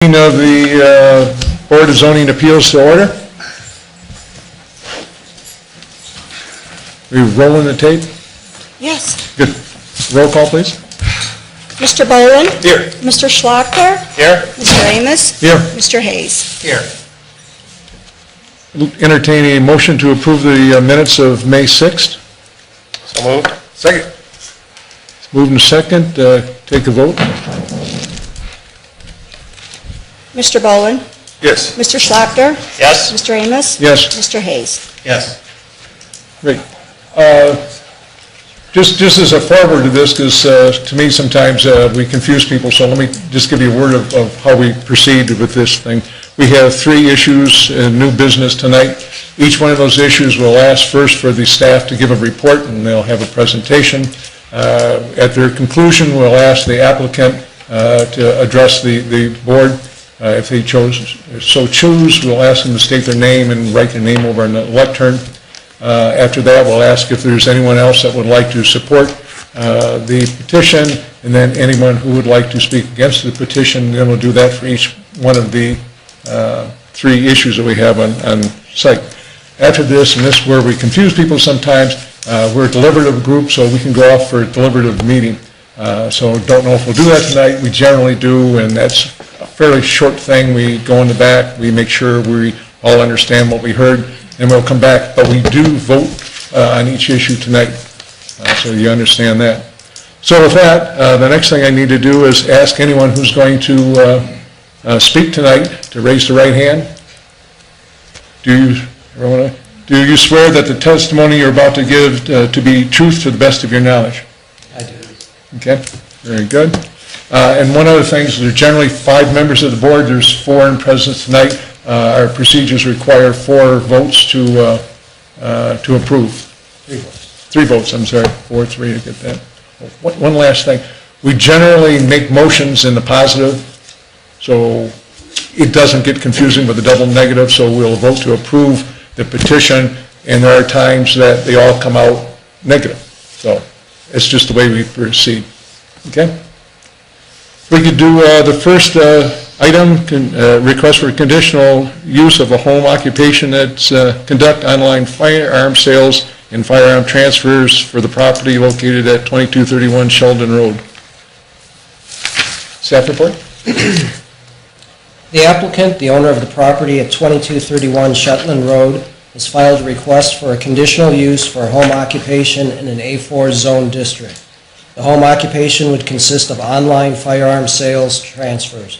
Of the Board of Zoning Appeals to order. We rolling the tape? Yes. Good. Roll call, please. Mr. Bowen? Here. Mr. Schlachter? Here. Mr. Amos? Here. Mr. Hayes? Here. Entertain a motion to approve the minutes of May 6th. So moved. Second. It's moved and second. Take a vote. Mr. Bowen? Yes. Mr. Schlachter? Yes. Mr. Amos? Yes. Mr. Hayes? Yes. Great. Just as a forward to this, because to me sometimes we confuse people, so let me just give you a word of how we proceed with this thing. We have 3 issues in new business tonight. Each one of those issues will ask first for the staff to give a report, and they'll have a presentation. At their conclusion, we'll ask the applicant to address the board. If they so choose, we'll ask them to state their name and write their name over on the lectern. After that, we'll ask if there's anyone else that would like to support the petition, and then anyone who would like to speak against the petition. Then we'll do that for each one of the 3 issues that we have on site. After this, and this is where we confuse people sometimes, we're a deliberative group, so we can go off for a deliberative meeting. So don't know if we'll do that tonight. We generally do, and that's a fairly short thing. We go in the back, we make sure we all understand what we heard, and we'll come back. But we do vote on each issue tonight, so you understand that. So with that, the next thing I need to do is ask anyone who's going to speak tonight to raise the right hand. Do you swear that the testimony you're about to give to be truth to the best of your knowledge? I do. Okay, very good. And one other thing is there are generally 5 members of the board. There's 4 in presence tonight. Our procedures require 4 votes to approve. 3 votes. 3 votes, I'm sorry, 4, 3 to get that. One last thing. We generally make motions in the positive, so it doesn't get confusing with the double negative, so we'll vote to approve the petition, and there are times that they all come out negative. So it's just the way we proceed. Okay? We could do the first item, request for conditional use of a home occupation that's conduct online firearm sales and firearm transfers for the property located at 2231 Sheldon Road. Staff report? The applicant, the owner of the property at 2231 Shetland Road, has filed a request for a conditional use for a home occupation in an A4 zone district. The home occupation would consist of online firearm sales transfers.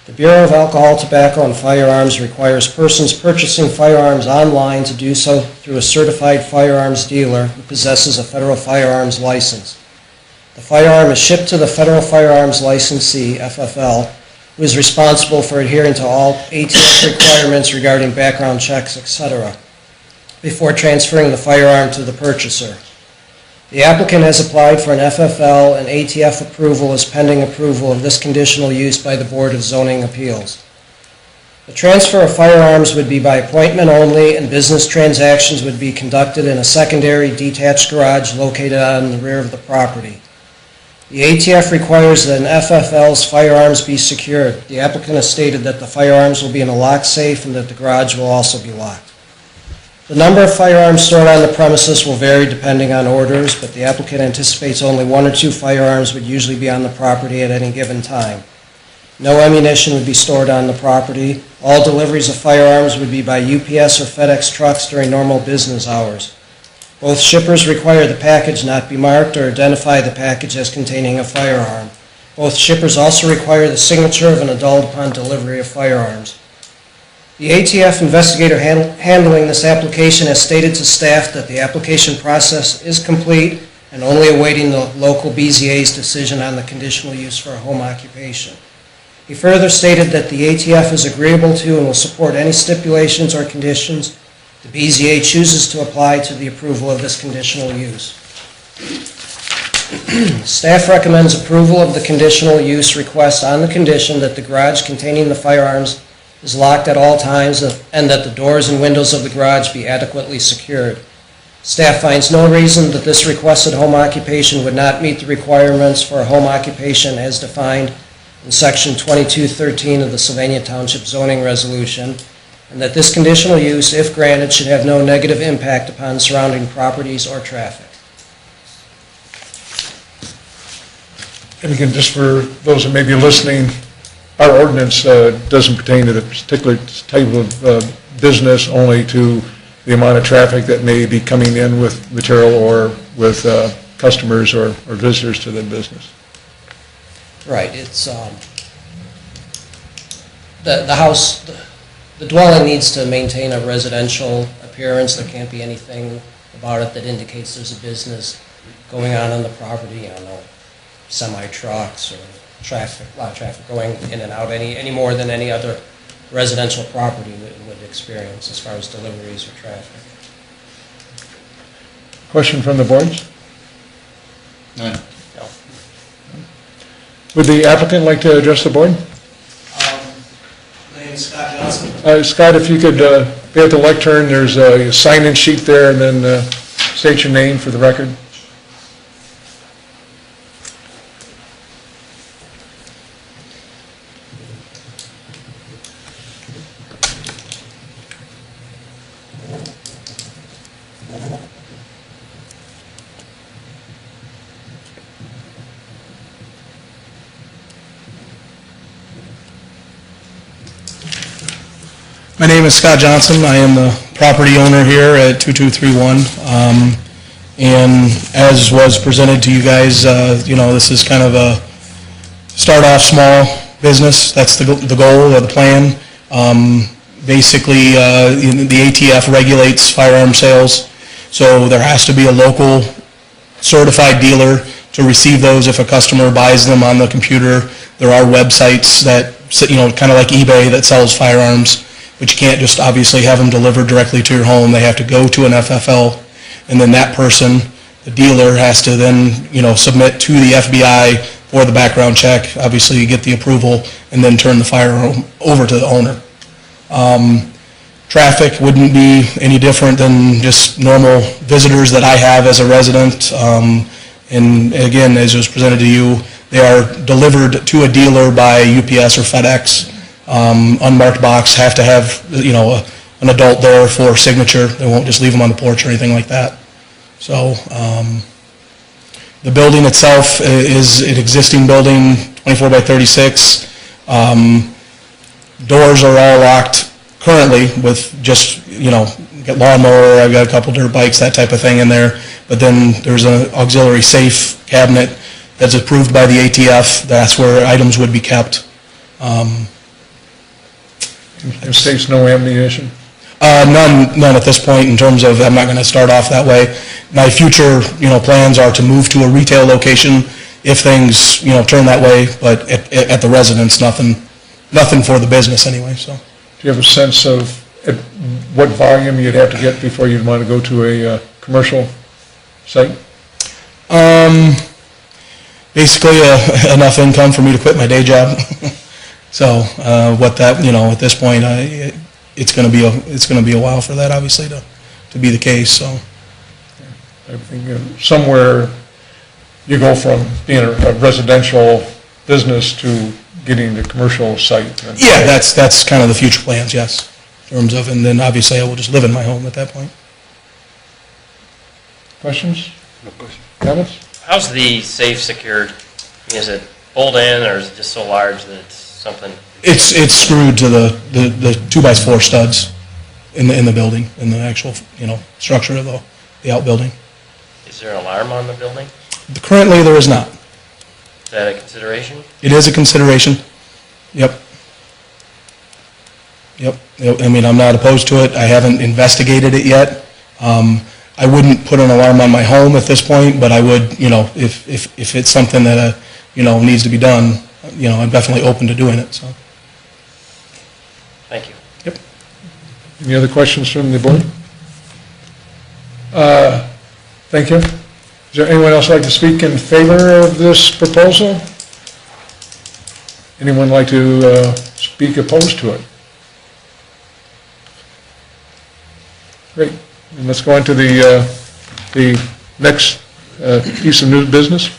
The Bureau of Alcohol, Tobacco, and Firearms requires persons purchasing firearms online to do so through a certified firearms dealer who possesses a federal firearms license. The firearm is shipped to the Federal Firearms Licensee, FFL, who is responsible for adhering to all ATF requirements regarding background checks, etc., before transferring the firearm to the purchaser. The applicant has applied for an FFL and ATF approval is pending approval of this conditional use by the Board of Zoning Appeals. The transfer of firearms would be by appointment only, and business transactions would be conducted in a secondary detached garage located on the rear of the property. The ATF requires that an FFL's firearms be secured. The applicant has stated that the firearms will be in a locked safe and that the garage will also be locked. The number of firearms stored on the premises will vary depending on orders, but the applicant anticipates only 1 or 2 firearms would usually be on the property at any given time. No ammunition would be stored on the property. All deliveries of firearms would be by UPS or FedEx trucks during normal business hours. Both shippers require the package not be marked or identify the package as containing a firearm. Both shippers also require the signature of an adult upon delivery of firearms. The ATF investigator handling this application has stated to staff that the application process is complete and only awaiting the local BZA's decision on the conditional use for a home occupation. He further stated that the ATF is agreeable to and will support any stipulations or conditions the BZA chooses to apply to the approval of this conditional use. Staff recommends approval of the conditional use request on the condition that the garage containing the firearms is locked at all times and that the doors and windows of the garage be adequately secured. Staff finds no reason that this requested home occupation would not meet the requirements for a home occupation as defined in Section 2213 of the Sylvania Township zoning resolution, and that this conditional use, if granted, should have no negative impact upon surrounding properties or traffic. And again, just for those that may be listening, our ordinance doesn't pertain to the particular type of business, only to the amount of traffic that may be coming in with material or with customers or visitors to the business. Right, it's, the house, the dwelling needs to maintain a residential appearance. There can't be anything about it that indicates there's a business going on the property, I don't know, semi-trucks or traffic, a lot of traffic going in and out, any more than any other residential property would experience as far as deliveries or traffic. Question from the boards? None. No. Would the applicant like to address the board? My name is Scott Johnson. Scott, if you could be at the lectern, there's a sign-in sheet there, and then state your name for the record. My name is Scott Johnson. I am the property owner here at 2231. And as was presented to you guys, this is kind of a start-off small business. That's the goal or the plan. Basically, the ATF regulates firearm sales, so there has to be a local certified dealer to receive those if a customer buys them on the computer. There are websites that, kind of like eBay, that sells firearms, but you can't just obviously have them delivered directly to your home. They have to go to an FFL, and then that person, the dealer, has to then, submit to the FBI for the background check. Obviously, you get the approval, and then turn the firearm over to the owner. Traffic wouldn't be any different than just normal visitors that I have as a resident. And again, as was presented to you, they are delivered to a dealer by UPS or FedEx. Unmarked box, have to have, an adult there for signature. They won't just leave them on the porch or anything like that. So, the building itself is an existing building, 24 by 36. Doors are all locked currently with just, got lawnmower, I've got a couple dirt bikes, that type of thing in there. But then there's an auxiliary safe cabinet that's approved by the ATF. That's where items would be kept. It states no ammunition? None at this point in terms of, I'm not going to start off that way. My future, plans are to move to a retail location if things, turn that way, but at the residence, nothing for the business anyway, so. Do you have a sense of at what volume you'd have to get before you'd want to go to a commercial site? Basically, enough income for me to quit my day job. So, what that, at this point, it's going to be a while for that, obviously, to be the case, so. Everything, somewhere you go from being a residential business to getting the commercial site. Yeah, that's kind of the future plans, yes, in terms of, and then obviously I will just live in my home at that point. Questions? No question. Comments? How's the safe secured? I mean, is it bolt in, or is it just so large that it's something? It's screwed to the 2x4 studs in the building, in the actual, structure of the outbuilding. Is there an alarm on the building? Currently, there is not. Is that a consideration? It is a consideration. Yep. I mean, I'm not opposed to it. I haven't investigated it yet. I wouldn't put an alarm on my home at this point, but I would, if it's something that, needs to be done, I'm definitely open to doing it, so. Thank you. Yep. Any other questions from the board? Thank you. Is there anyone else like to speak in favor of this proposal? Anyone like to speak opposed to it? Great. And let's go on to the next piece of new business.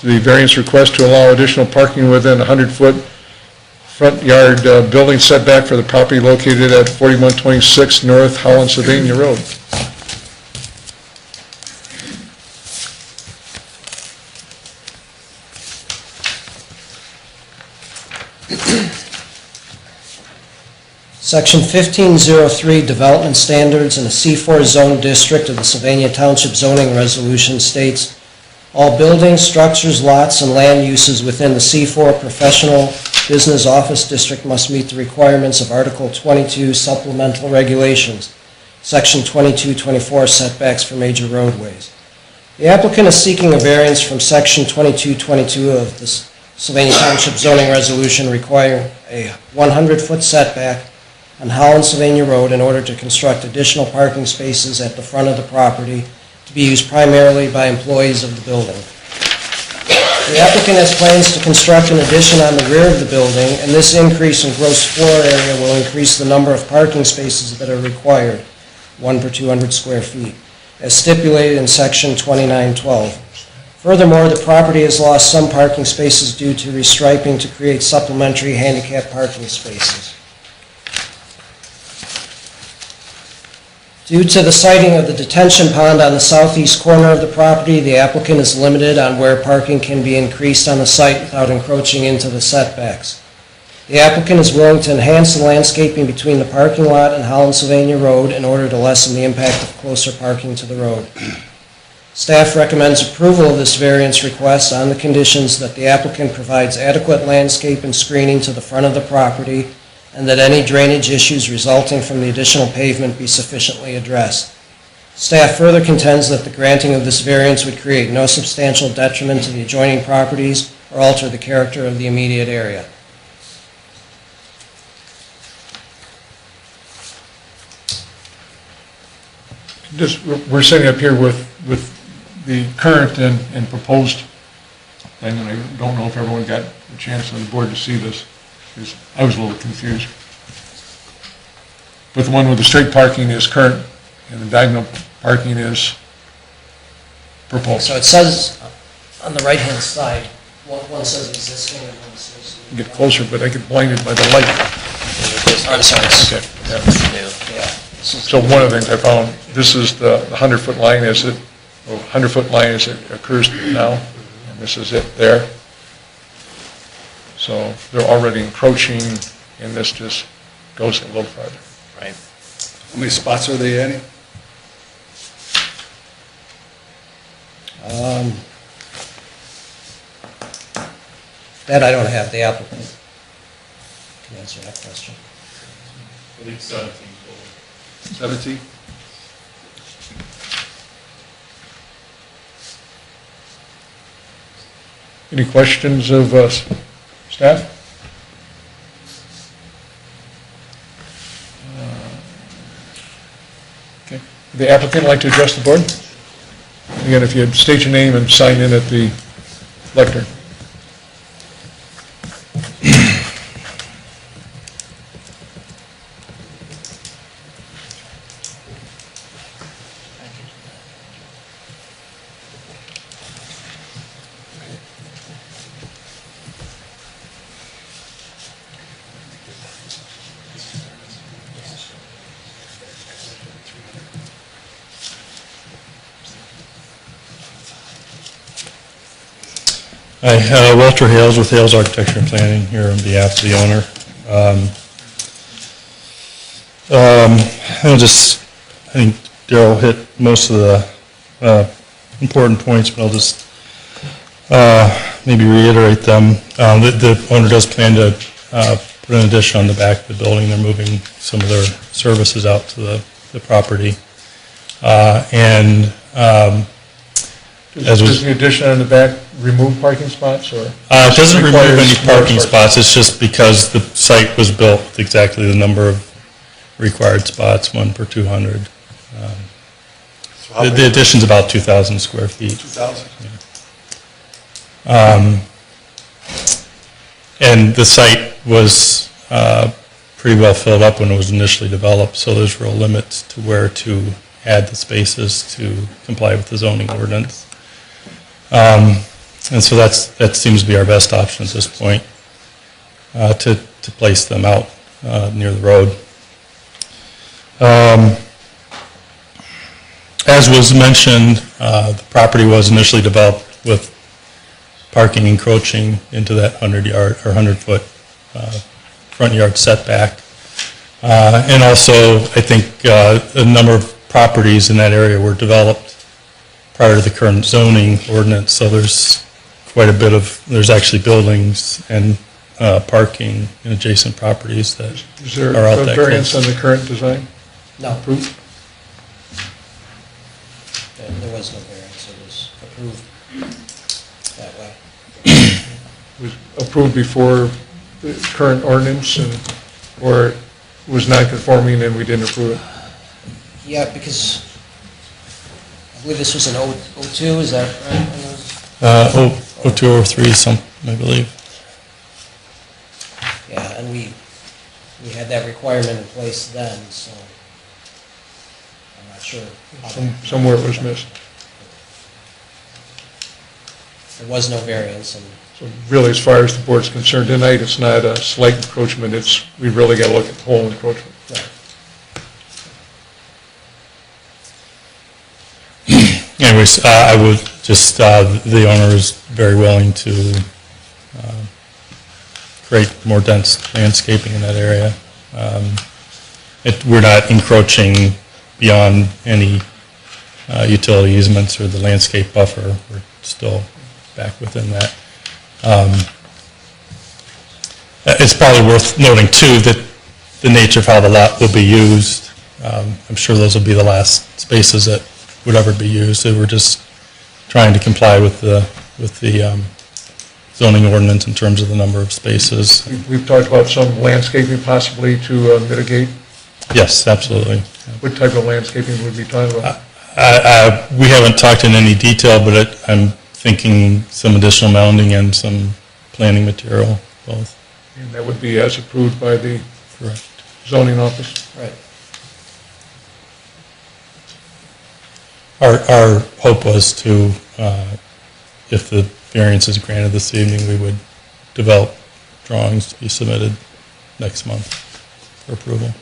the variance request to allow additional parking within a 100-foot front yard building setback for the property located at 4126 North Holland-Sylvania Road. Section 1503, Development Standards in a C4 Zone District of the Sylvania Township Zoning Resolution states, all buildings, structures, lots, and land uses within the C4 Professional Business Office District must meet the requirements of Article 22 Supplemental Regulations, Section 2224 Setbacks for Major Roadways. The applicant is seeking a variance from Section 2222 of the Sylvania Township Zoning Resolution requiring a 100-foot setback on Holland-Sylvania Road in order to construct additional parking spaces at the front of the property to be used primarily by employees of the building. The applicant has plans to construct an addition on the rear of the building, and this increase in gross floor area will increase the number of parking spaces that are required, 1 per 200 square feet, as stipulated in Section 2912. Furthermore, the property has lost some parking spaces due to restriping to create supplementary handicap parking spaces. Due to the siting of the detention pond on the southeast corner of the property, the applicant is limited on where parking can be increased on the site without encroaching into the setbacks. The applicant is willing to enhance the landscaping between the parking lot and Holland-Sylvania Road in order to lessen the impact of closer parking to the road. Staff recommends approval of this variance request on the conditions that the applicant provides adequate landscape and screening to the front of the property and that any drainage issues resulting from the additional pavement be sufficiently addressed. Staff further contends that the granting of this variance would create no substantial detriment to the adjoining properties or alter the character of the immediate area. We're sitting up here with the current and proposed thing, and I don't know if everyone got a chance on the board to see this, because I was a little confused. But the one with the straight parking is current, and the diagonal parking is proposed. So it says on the right-hand side, one says existing and one says... Get closer, but I get blinded by the light. I'm sorry. Okay. That's new. Yeah. So one of the things I found, this is the 100-foot line as it, or 100-foot line as it occurs now, and this is it there. So they're already encroaching, and this just goes a little farther. Right. How many spots are they adding? That I don't have, the applicant can answer that question. I think 17 total. 17? Any questions of staff? Okay. Would the applicant like to address the board? Again, if you'd state your name and sign in at the lectern. Hi, Walter Hales with Hales Architecture and Planning here on behalf of the owner. I think Darrell hit most of the important points, but I'll just maybe reiterate them. The owner does plan to put an addition on the back of the building. They're moving some of their services out to the property. Does the addition on the back remove parking spots, or? It doesn't remove any Requires more parking spots, it's just because the site was built exactly the number of required spots, 1 per 200. The addition's about 2,000 square feet. 2,000? And the site was pretty well filled up when it was initially developed, so there's real limits to where to add the spaces to comply with the zoning ordinance. And so that seems to be our best option at this point, to place them out near the road. As was mentioned, the property was initially developed with parking encroaching into that 100-yard or 100-foot front yard setback. And also, I think a number of properties in that area were developed prior to the current zoning ordinance, so there's quite a bit of, there's actually buildings and parking in adjacent properties that Is there are out a that variance close. on the current design? No, Approved? there was no variance, it was approved that way. Was approved before the current ordinance, or was non-conforming and we didn't approve it? Yeah, because I believe this was an 02, is that right? 02 or 03, I believe. Yeah, and we had that requirement in place then, so I'm not sure. how that- Somewhere it was missed. There was no variance, and So really, as far as the board's concerned tonight, it's not a slight encroachment, we really got to look at the whole encroachment. right. Anyways, I would just, the owner is very willing to create more dense landscaping in that area. We're not encroaching beyond any utility easements or the landscape buffer. We're still back within that. It's probably worth noting, too, that the nature of how the lot will be used, I'm sure those will be the last spaces that would ever be used. So we're just trying to comply with the zoning ordinance in terms of the number of spaces. We've talked about some landscaping possibly to mitigate. Yes, absolutely. What type of landscaping would we be talking about? We haven't talked in any detail, but I'm thinking some additional mounding and some planting material, both. And that would be as approved by the Correct. zoning office? Right. Our hope was to, if the variance is granted this evening, we would develop drawings to be submitted next month for approval.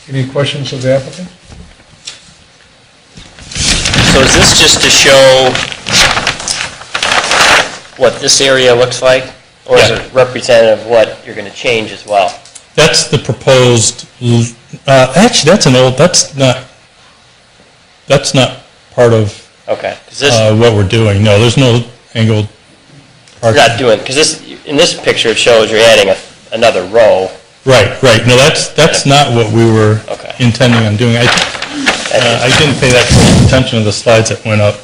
Any questions of the applicant? So is this just to show what this area looks like? Or is Yeah. it representative of what you're going to change as well? That's the proposed, actually, that's not part of Okay. 'Cause this, what we're doing. No, there's no angled you're parking. not doing, because this, in this picture, it shows you're adding another row. Right. No, that's not what we were Okay. intending on doing. I didn't pay that close attention to the slides that went up.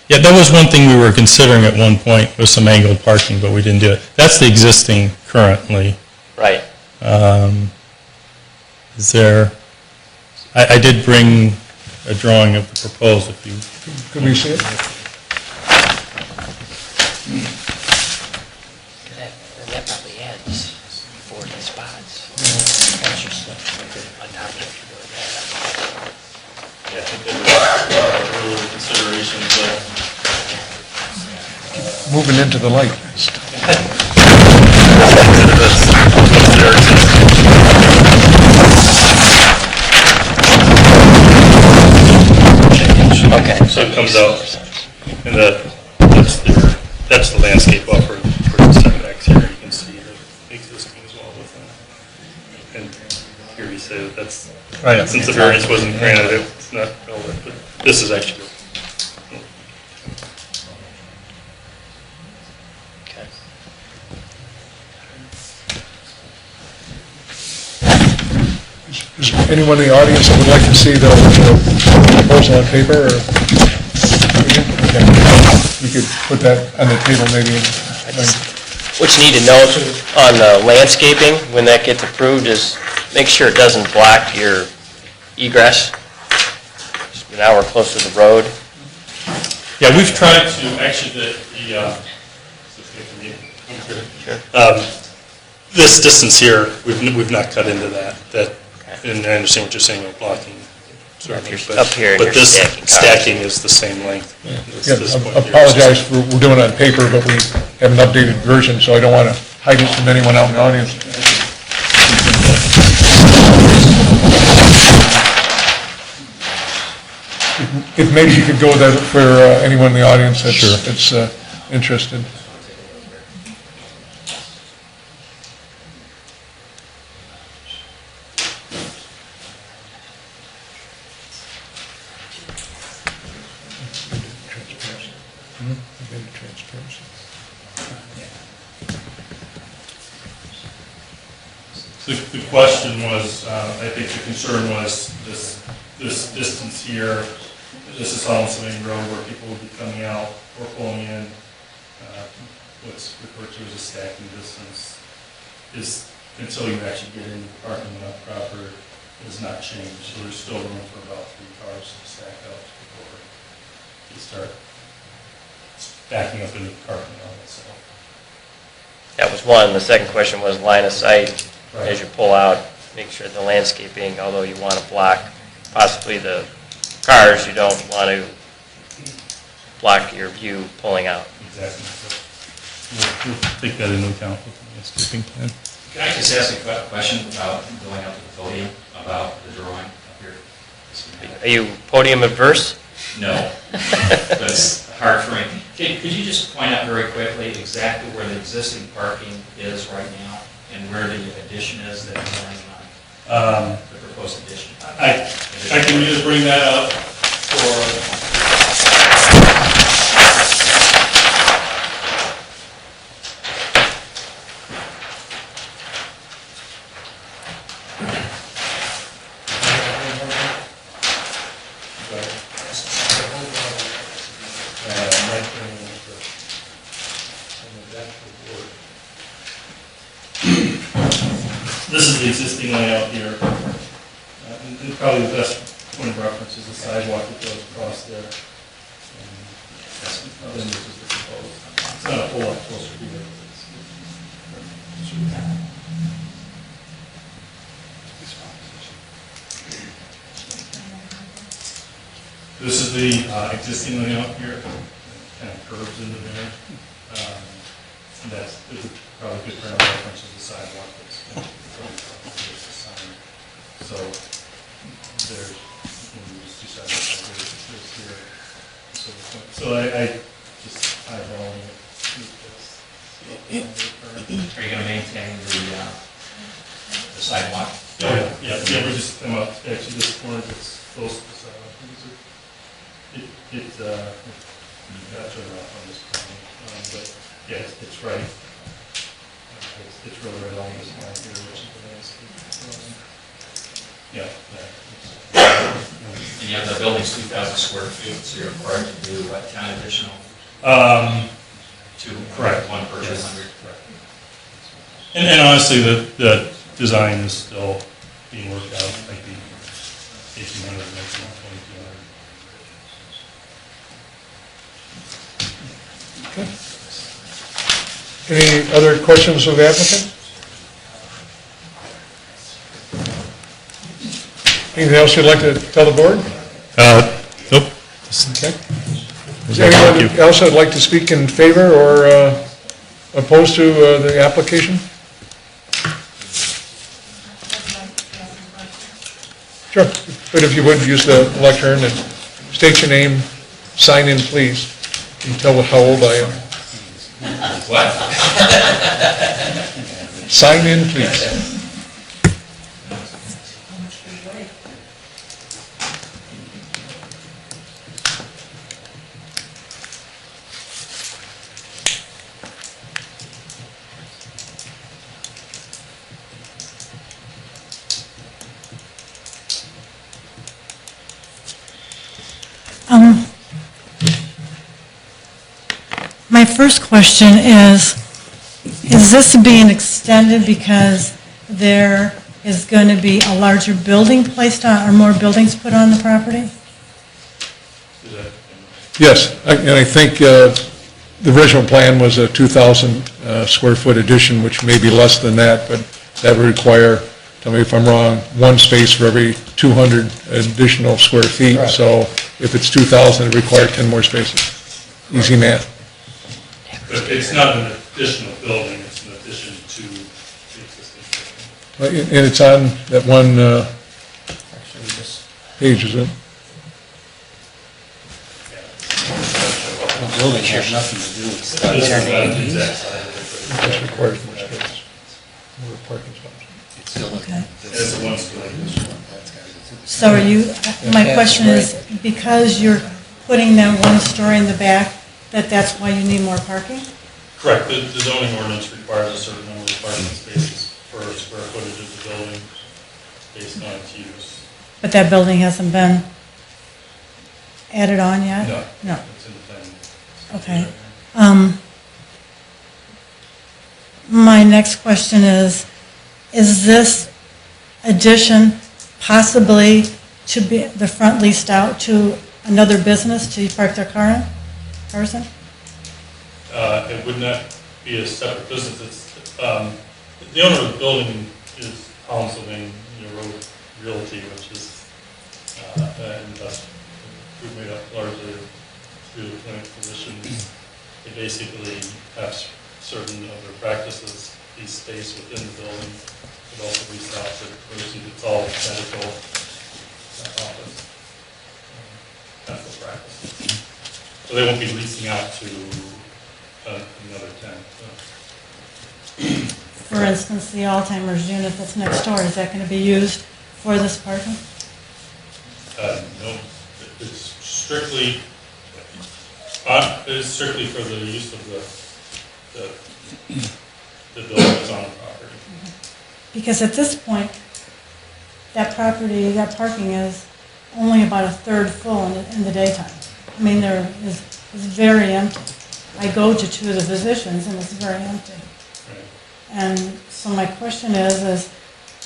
Yeah, that was one thing we were considering at one point, was some angled parking, but we didn't do it. That's the existing currently. Right. Is there, I did bring a drawing of the proposed, if you, Could we see it? That probably adds 40 spots. That's your stuff. On top of yeah, I think that was earlier considerations of. Moving into the light. Okay. So it comes out, and that's the landscape buffer for the setbacks here. You can see the existing as well within. And here you say that that's, since the variance wasn't granted, it's not relevant, but this is actually. Okay. Is there anyone in the audience that would like to see the proposal on paper, or? Okay. You could put that on the table maybe. What you need to note on the landscaping, when that gets approved, is make sure it doesn't block your egress. Now we're close to the road. Yeah, we've tried to, actually, Sure. this distance here, we've not cut into that And I understand what you're saying about blocking. certainly, but- Up here and But you're this stacking cars. stacking is the same length. It's Yeah, this I point here. apologize for, we're doing it on paper, but we have an updated version, so I don't want to hide it from anyone out in the audience. If maybe you could go with that for anyone in the audience that's interested. The question was, I think the concern was this distance here. This is almost a main road where people would be coming out or pulling in. What's referred to as a stacking distance is until you actually get into the parking lot proper, does not change. So there's still room for about 3 cars to stack up before you start backing up into the parking lot itself. That was one. The second question was line of sight. Right. As you pull out, make sure the landscaping, although you want to block possibly the cars, you don't want to block your view pulling out. Exactly. We'll take that into account with the landscaping plan. Can I just ask a question without going up to the podium about the drawing up here? Are you podium adverse? No, but it's hard for me. Could you just point out very quickly exactly where the existing parking is right now and where the addition is that you're planning on, the proposed addition? I can just bring that up for... This is the existing layout here. And probably the best point of reference is the sidewalk that goes across there. And then this is the proposed. It's not a whole lot closer here. This is the existing layout here. Kind of curves into there. And that's probably a good frame of reference is the sidewalk that's so there's, just two sidewalks here. So I just eyeballing it. Are you going to maintain the sidewalk? Yeah, we just come up, actually this corner that's close to the sidewalk. Got to turn off on this corner, but yeah, it's right. It's really right along this line here, which is the landscape. Yeah. And you have the building's 2,000 square feet, so you're required to do what, 10 additional? Correct. One per Yes. 200? And honestly, the design is still being worked out, like the 1,800, maximum 2,200. Any other questions of the applicant? Anything else you'd like to tell the board? Nope. Okay. Is there anyone else that'd like to speak in favor or opposed to the application? Sure, but if you would, use the lectern and state your name, sign in, please, and tell how old I am. What? Sign in, please. My first question is this being extended because there is going to be a larger building placed on, or more buildings put on the property? Yes, and I think the original plan was a 2,000 square foot addition, which may be less than that, but that would require tell me if I'm wrong, one space for every 200 additional square feet. Correct. So if it's 2,000, it requires 10 more spaces. Easy math. But it's not an additional building, it's an addition to the existing building. And it's on that one page, is it? Building has nothing to do with This is not the exact size of it, This requires more space, more parking spots. Okay. but it's one story. So are you, my question is, because you're putting that one story in the back, that's why you need more parking? Correct, the zoning ordinance requires a certain number of parking spaces per square footage of the building based on its use. But that building hasn't been added on yet? No. No, It's in the plan. okay. My next question is this addition possibly to be the front leased out to another business to park their car in, person? It would not be a separate business. It's, the owner of the building is Pennsylvania Road Realty, which is an investment group made up largely through the clinic physicians. They basically have certain of their practices, lease space within the building, but also lease out to persons. It's all medical office, medical practice. So they won't be leasing out to another tenant. For instance, the Alzheimer's unit that's next door, is that going to be used for this parking? No, it's strictly for the use of the building that's on the property. Because at this point, that property, that parking is only about a third full in the daytime. I mean, it's very empty. I go to two of the physicians and it's very empty. Right. And so my question is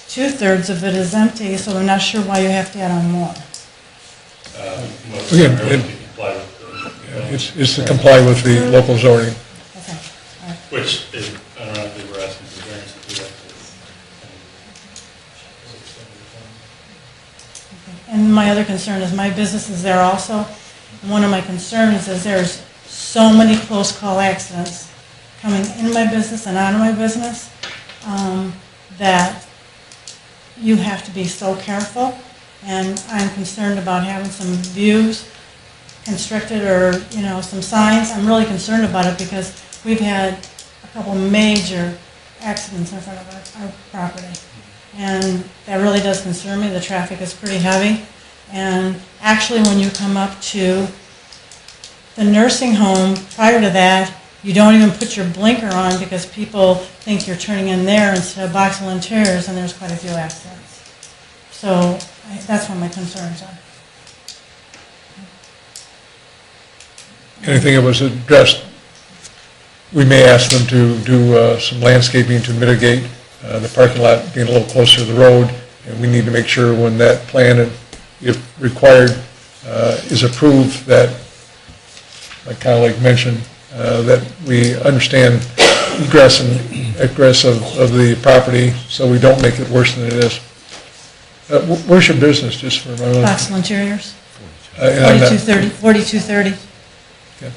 2/3 of it is empty, so I'm not sure why you have to add on more. Well, Again, primarily to comply with It's to comply with the local zoning. Okay, all right. which is, I don't know if they were asking for variance to do that. And my other concern is my business is there also. One of my concerns is there's so many close call accidents coming in my business and out of my business that you have to be so careful. And I'm concerned about having some views constricted or, some signs. I'm really concerned about it because we've had a couple major accidents in front of our property. And that really does concern me. The traffic is pretty heavy. And actually, when you come up to the nursing home, prior to that, you don't even put your blinker on because people think you're turning in there instead of Boxell Interiors, and there's quite a few accidents. So that's what my concerns are. Anything that was addressed, we may ask them to do some landscaping to mitigate the parking lot being a little closer to the road. And we need to make sure when that plan, if required, is approved, that, my colleague mentioned, that we understand egress and egress of the property so we don't make it worse than it is. Where's your business, just for my own? Boxell Interiors, and I'm not- 4230. Okay.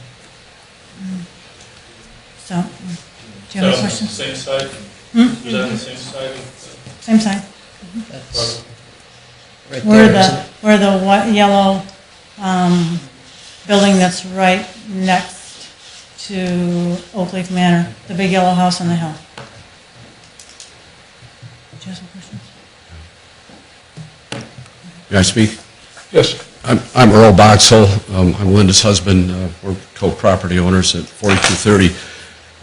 So, do you have any So, questions? same side? Hmm? Is that the same side? Same side. That's right Where there, isn't it? where the white, yellow building that's right next to Oak Leaf Manor, the big yellow house on the hill. Do you have some questions? May I speak? Yes. I'm Earl Boxell. I'm Linda's husband. We're co-property owners at 4230.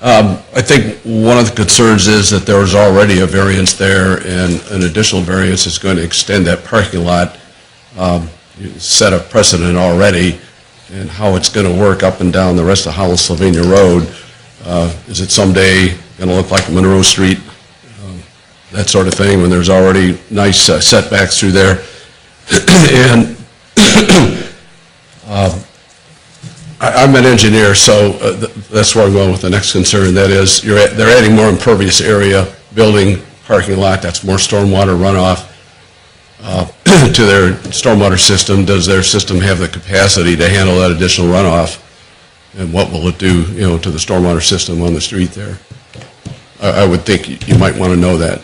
I think one of the concerns is that there is already a variance there, and an additional variance is going to extend that parking lot. You set a precedent already, and how it's going to work up and down the rest of Hollis Sylvania Road. Is it someday going to look like Monroe Street? That sort of thing, when there's already nice setbacks through there. And I'm an engineer, so that's where I'm going with the next concern. That is, they're adding more impervious area, building parking lot, that's more stormwater runoff to their stormwater system. Does their system have the capacity to handle that additional runoff? And what will it do, to the stormwater system on the street there? I would think you might want to know that.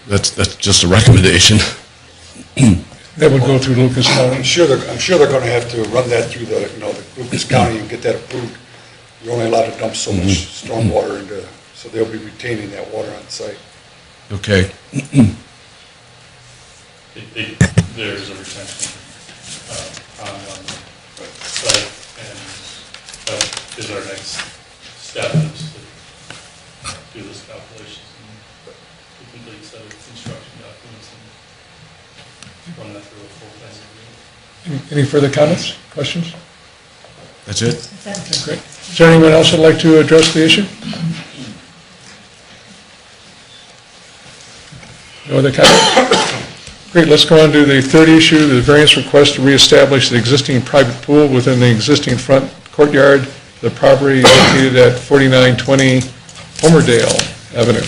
That's just a recommendation. That would go through Lucas County. I'm sure they're going to have to run that through the Lucas County and get that approved. You're only allowed to dump so much stormwater into, so they'll be retaining that water on site. Okay. There's a retention pond on the site, and that is our next step, is to do this calculation and the complete set of construction documents and run that through a full plan review. Any further comments, questions? That's it? Okay, great. Is there anyone else that'd like to address the issue? No other comments? Great, let's go on to the third issue, the variance request to reestablish the existing private pool within the existing front courtyard, the property located at 4920 Homerdale Avenue.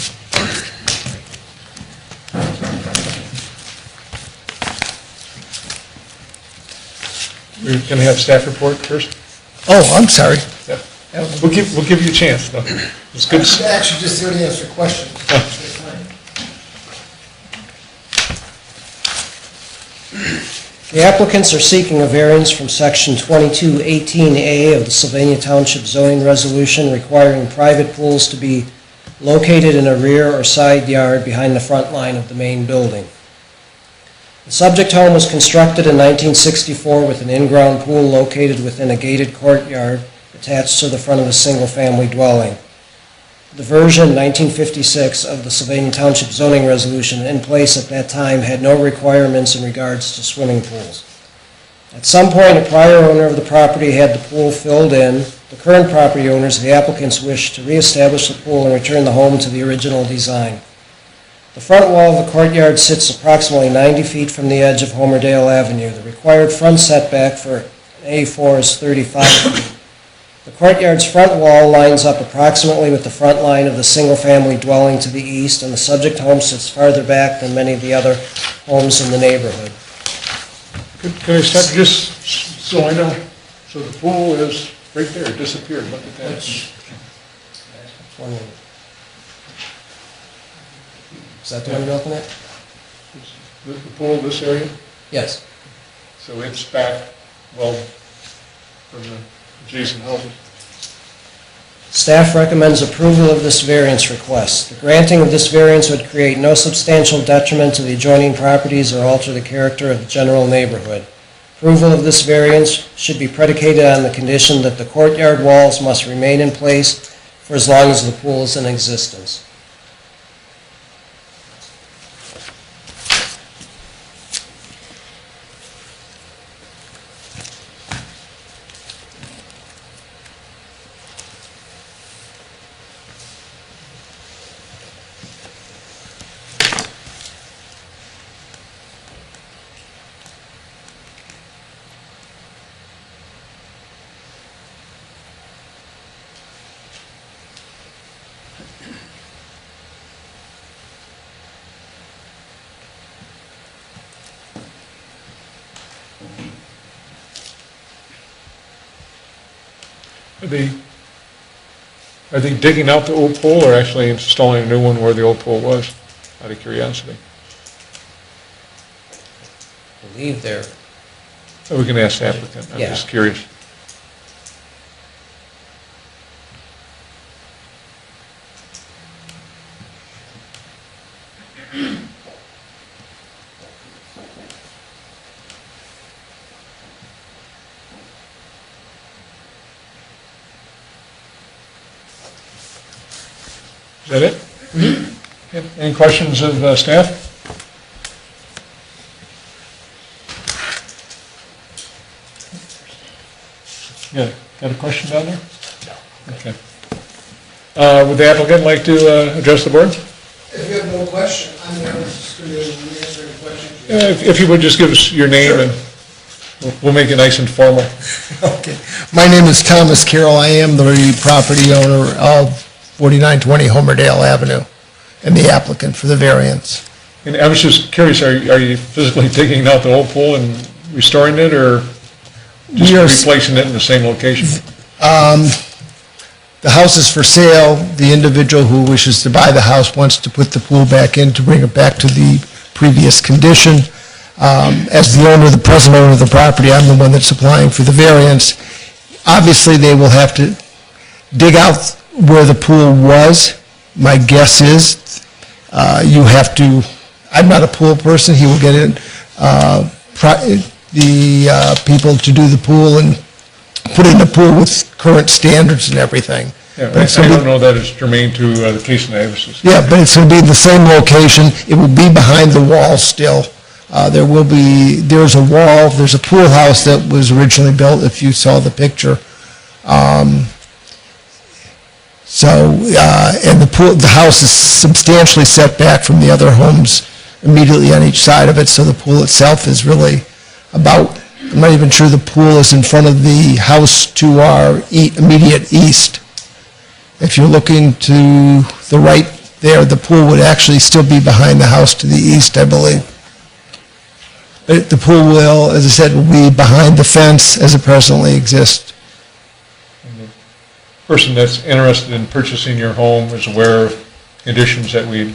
We're going to have staff report first? Oh, I'm sorry. Yeah. We'll give you a chance, though. It's good. I'm actually just here to answer questions. The applicants are seeking a variance from Section 2218A of the Sylvania Township zoning resolution requiring private pools to be located in a rear or side yard behind the front line of the main building. The subject home was constructed in 1964 with an in-ground pool located within a gated courtyard attached to the front of the single-family dwelling. The version 1956 of the Sylvania Township zoning resolution in place at that time had no requirements in regards to swimming pools. At some point, a prior owner of the property had the pool filled in. The current property owners, the applicants, wish to reestablish the pool and return the home to the original design. The front wall of the courtyard sits approximately 90 feet from the edge of Homerdale Avenue. The required front setback for A4 is 35 feet. The courtyard's front wall lines up approximately with the front line of the single-family dwelling to the east, and the subject home sits farther back than many of the other homes in the neighborhood. Can I start just so I know? So the pool is right there, it disappeared. Look at that. One minute. Is that the one you're looking at? The pool, this area? Yes. So it's back, well, from the adjacent houses. Staff recommends approval of this variance request. The granting of this variance would create no substantial detriment to the adjoining properties or alter the character of the general neighborhood. Approval of this variance should be predicated on the condition that the courtyard walls must remain in place for as long as the pool is in existence. Are they digging out the old pool or actually installing a new one where the old pool was, out of curiosity? I believe they're So we can ask the applicant, I'm Yeah. just curious. Is that it? Mm-hmm. Any questions of staff? Yeah, got a question down there? No. Okay. Would the applicant like to address the board? If you have no question, I'm just going to answer any questions. If you would just give us your name and we'll make it nice and formal. Okay. My name is Thomas Carroll. I am the property owner of 4920 Homerdale Avenue. and the applicant for the variance. And I was just curious, are you physically taking out the old pool and restoring it, or just We are- replacing it in the same location? The house is for sale. The individual who wishes to buy the house wants to put the pool back in to bring it back to the previous condition. As the owner, the present owner of the property, I'm the one that's applying for the variance. Obviously, they will have to dig out where the pool was. My guess is you have to, I'm not a pool person, he will get in, the people to do the pool and put in the pool with current standards and everything. Yeah, But it's I gonna don't know that it's germane to the case analysis. Yeah, but it's going to be in the same location. It will be behind the wall still. There's a wall, there's a pool house that was originally built, if you saw the picture. And the house is substantially set back from the other homes immediately on each side of it, so the pool itself is really about, I'm not even sure the pool is in front of the house to our immediate east. If you're looking to the right there, the pool would actually still be behind the house to the east, I believe. But the pool will, as I said, will be behind the fence as it presently exists. Person that's interested in purchasing your home is aware of conditions that we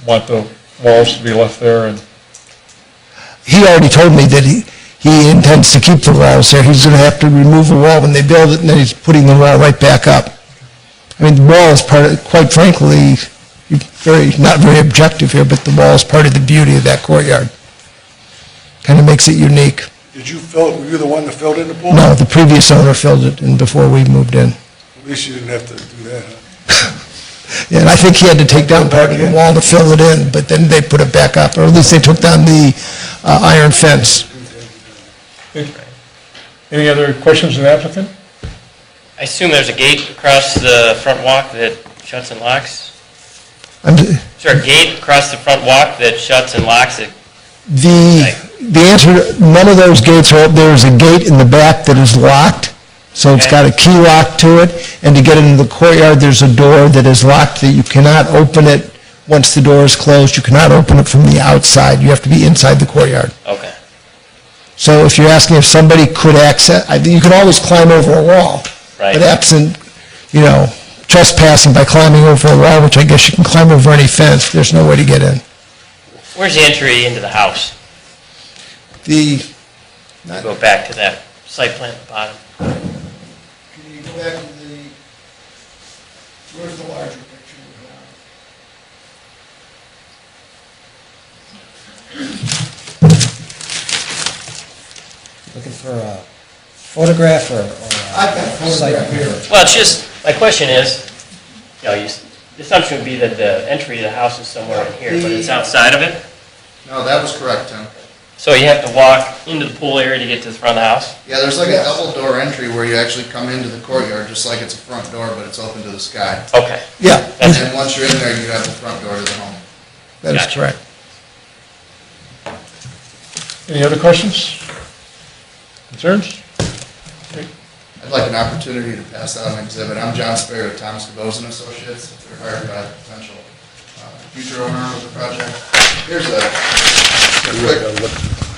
want the walls to be left there, and He already told me that he intends to keep the walls there. He's going to have to remove a wall when they build it, and then he's putting the wall right back up. I mean, the wall is part of, quite frankly, not very objective here, but the wall is part of the beauty of that courtyard. Kind of makes it unique. Did you fill, were you the one that filled in the pool? No, the previous owner filled it in before we moved in. At least you didn't have to do that, huh? Yeah, and I think he had to take down part of the wall to fill it in, but then they put it back up, or at least they took down the iron fence. any other questions of the applicant? I assume there's a gate across the front walk that shuts and locks? Is there a gate across the front walk that shuts and locks it? The answer, none of those gates are, there's a gate in the back that is locked, so it's got a key lock to it, and to get into the courtyard, there's a door that is locked that you cannot open it once the door is closed. You cannot open it from the outside. You have to be inside the courtyard. Okay. So if you're asking if somebody could access, you can always climb over a wall. Right. But absent, trespassing by climbing over a wall, which I guess you can climb over any fence, there's no way to get in. Where's the entry into the house? Go back to that site plan at the bottom. Can you go back to where's the larger picture Looking for a photograph or I've got a photograph here. Well, it's just, my question is, the assumption would be that the entry to the house is somewhere in here, but it's outside of it? No, that was correct, Tim. So you have to walk into the pool area to get to the front of the house? Yeah, there's like a double door entry where you actually come into the courtyard, just like it's a front door, but it's open to the sky. Okay. Yeah, And then once you're in there, you have the front door to the home. that is Gotcha. correct. Any other questions? Concerns? I'd like an opportunity to pass out an exhibit. I'm John Sperry of Thomas DeBose and Associates. They're hired by a potential future owner of the project. Here's a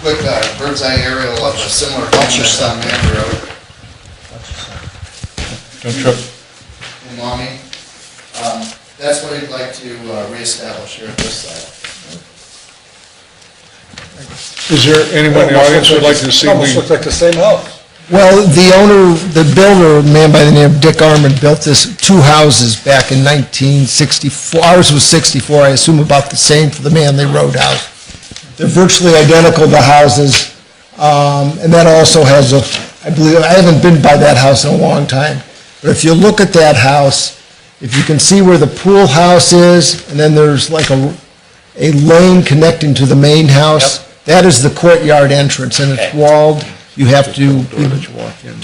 quick bird's eye aerial of a similar home that's on Manor Road Don't trip. in Maumee. That's what I'd like to reestablish here at this site. Is there anyone in the audience who would like to see? Almost looks like the same house. Well, the builder, a man by the name of Dick Armand, built two houses back in 1964. Ours was 64, I assume about the same for the Manley Road house. They're virtually identical, the houses, and that also has I haven't been by that house in a long time, but if you look at that house, if you can see where the pool house is, and then there's like a lane connecting to the main house, that is the courtyard entrance, and it's walled. You have to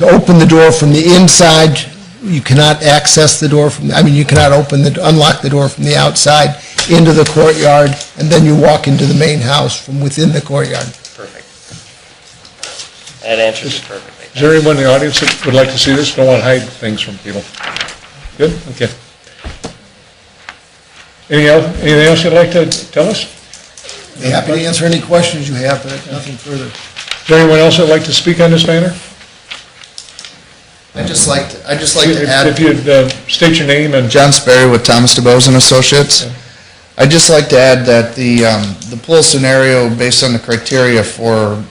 open the door from the inside. You cannot access the door you cannot unlock the door from the outside into the courtyard, and then you walk into the main house from within the courtyard. Perfect. That answers it perfectly. Is there anyone in the audience that would like to see this? Don't want to hide things from people. Good? Okay. Anything else you'd like to tell us? Be happy to answer any questions you have, but nothing further. Is there anyone else that'd like to speak on this matter? I'd just like to add. If you'd state your name and... John Sperry with Thomas DeBose and Associates. I'd just like to add that the pool scenario, based on the criteria for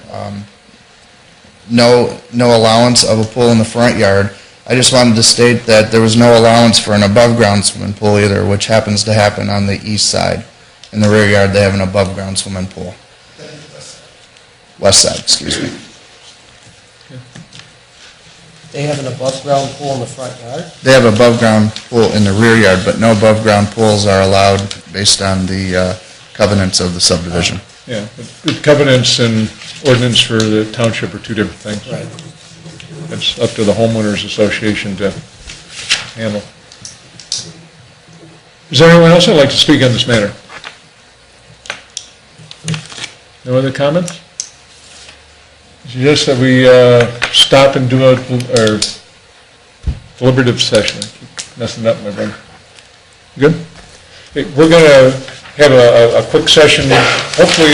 no allowance of a pool in the front yard, I just wanted to state that there was no allowance for an above-ground swimming pool either, which happens to happen on the east side. In the rear yard, they have an above-ground swimming pool. West side, excuse me. They have an above-ground pool in the front yard? They have above-ground pool in the rear yard, but no above-ground pools are allowed based on the covenants of the subdivision. Yeah, but covenants and ordinance for the township are two different things. Right. It's up to the homeowners association to handle. Is there anyone else that'd like to speak on this matter? No other comments? Suggest that we stop and do a deliberative session. I keep messing up my brain. Good? Okay, we're going to have a quick session, hopefully